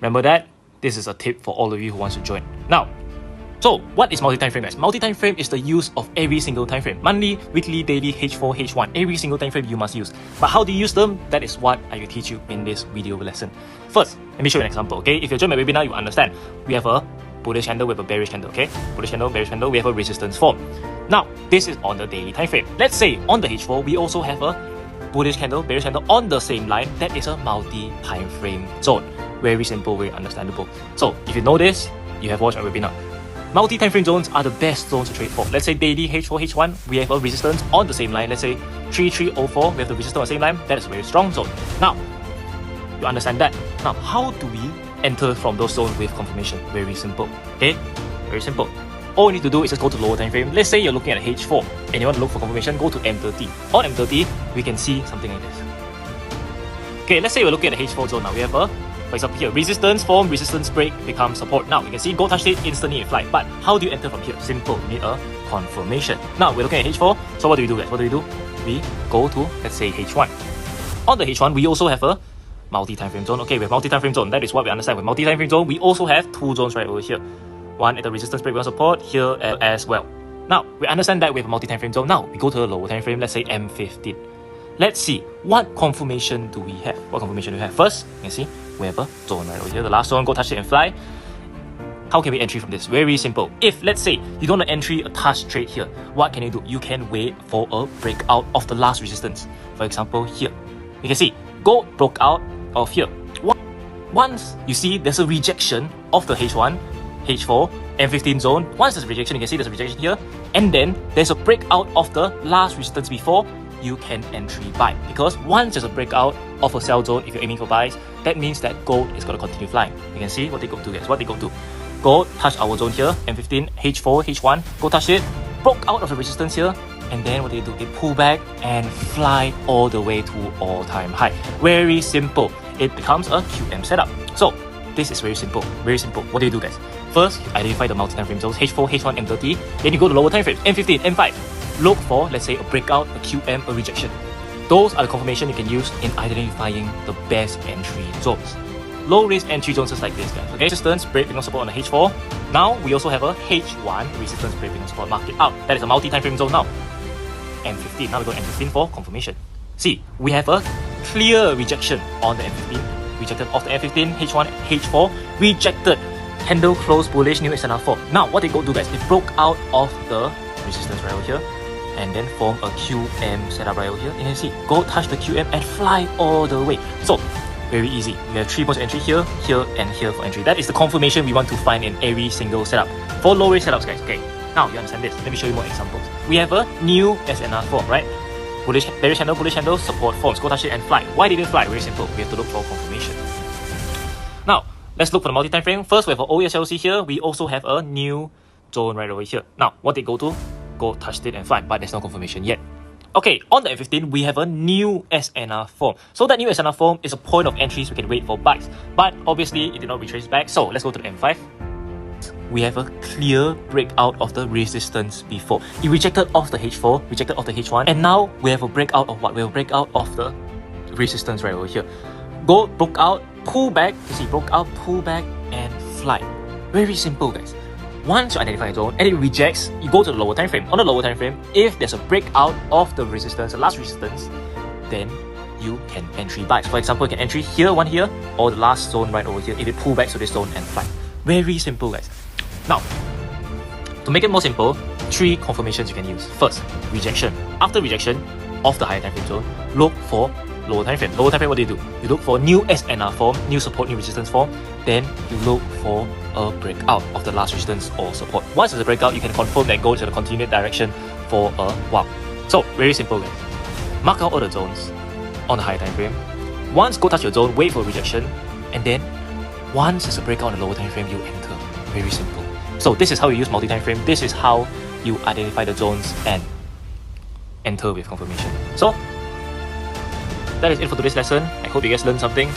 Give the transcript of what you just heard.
Remember that? This is a tip for all of you who wants to join. Now, so what is multi-time frame, guys? Multi-time frame is the use of every single time frame. Monthly, weekly, daily, H4, H1. Every single time frame you must use. But how do you use them? That is what I will teach you in this video lesson. First, let me show you an example, okay? If you join my webinar, you understand. We have a bullish candle with a bearish candle, okay? Bullish candle, bearish candle, we have a resistance form. Now, this is on the daily time frame. Let's say on the H4, we also have a bullish candle, bearish candle on the same line. That is a multi-time frame zone. Very simple, very understandable. So, if you know this, you have watched my webinar. Multi-time frame zones are the best zones to trade for. Let's say daily H4, H1, we have a resistance on the same line. Let's say 3304, we have the resistance on the same line. That is a very strong zone. Now, you understand that. Now, how do we enter from those zones with confirmation? Very simple. Okay? Very simple. All you need to do is just go to lower time frame. Let's say you're looking at a H4 and you want to look for confirmation, go to M30. On M30, we can see something like this. Okay, let's say we're looking at the H4 zone now. We have a, for example here, resistance form, resistance break, becomes support. Now, you can see gold touched it instantly in flight. But how do you enter from here? Simple, you need a confirmation. Now, we're looking at H4. So what do we do, guys? What do we do? We go to, let's say, H1. On the H1, we also have a multi-time frame zone. Okay, we have multi-time frame zone. That is what we understand. With multi-time frame zone, we also have two zones right over here. One at the resistance break, one support, here as well. Now, we understand that we have a multi-time frame zone. Now, we go to the lower time frame, let's say M15. Let's see, what confirmation do we have? What confirmation do we have? First, you can see, we have a zone right over here. The last zone, go touch it and fly. How can we entry from this? Very simple. If, let's say, you don't want to entry a touch trade here, what can you do? You can wait for a breakout of the last resistance. For example, here. You can see, gold broke out of here. Once you see there's a rejection of the H1, H4, M15 zone, once there's a rejection, you can see there's a rejection here, and then there's a breakout of the last resistance before, you can entry buy. Because once there's a breakout of a sell zone, if you're aiming for buys, that means that gold is going to continue flying. You can see what they go to, guys. What they go to. Gold touch our zone here, M15, H4, H1, go touch it, broke out of the resistance here, and then what they do, they pull back and fly all the way to all-time high. Very simple. It becomes a QM setup. So, this is very simple. Very simple. What do you do, guys? First, you identify the multi-time frame zones, H4, H1, M30. Then you go to lower time frames, M15, M5. Look for, let's say, a breakout, a QM, a rejection. Those are the confirmation you can use in identifying the best entry zones. Low risk entry zones just like this, guys. Okay, resistance, break, beacon support on the H4. Now, we also have a H1, resistance, break, beacon support, mark it out. That is a multi-time frame zone now. M15, now we go to M15 for confirmation. See, we have a clear rejection on the M15. Rejected off the M15, H1, H4, rejected. Candle close bullish, new SNR form. Now, what they go do, guys, they broke out of the resistance right over here and then form a QM setup right over here. You can see gold touch the QM and fly all the way. So very easy. We have 3 points of entry here, here, and here for entry. That is the confirmation we want to find in every single setup. For low risk setups, guys. Okay, now you understand this. Let me show you more examples. We have a new SNR form, right? Bullish, bearish candle, support forms. Go touch it and fly. Why did it fly? Very simple. We have to look for confirmation. Now, let's look for the multi-time frame. First, we have an OSLC here. We also have a new zone right over here. Now, what they go to? Go touch it and fly, but there's no confirmation yet. Okay, on the M15, we have a new SNR form. So that new SNR form is a point of entries we can wait for buys. But obviously, it did not retrace back. So let's go to the M5. We have a clear breakout of the resistance before. It rejected off the H4, rejected off the H1, and now we have a breakout of what? We have a breakout of the resistance right over here. Gold broke out, pull back. You see, broke out, pull back, and fly. Very simple, guys. Once you identify a zone and it rejects, you go to the lower time frame. On the lower time frame, if there's a breakout of the resistance, the last resistance, then you can entry buy. So for example, you can entry here, one here, or the last zone right over here if it pull back to this zone and fly. Very simple, guys. Now, to make it more simple, 3 confirmations you can use. First, rejection. After rejection of the higher time frame zone, look for lower time frame. Lower time frame, what do? You look for new SNR form, new support, new resistance form. Then you look for a breakout of the last resistance or support. Once there's a breakout, you can confirm that gold is in a continued direction for a while. So, very simple, guys. Mark out all the zones on the higher time frame. Once gold touch your zone, wait for rejection, and then once there's a breakout on the lower time frame, you enter. Very simple. So this is how you use multi-time frame. This is how you identify the zones and enter with confirmation. So that is it for today's lesson. I hope you guys learned something.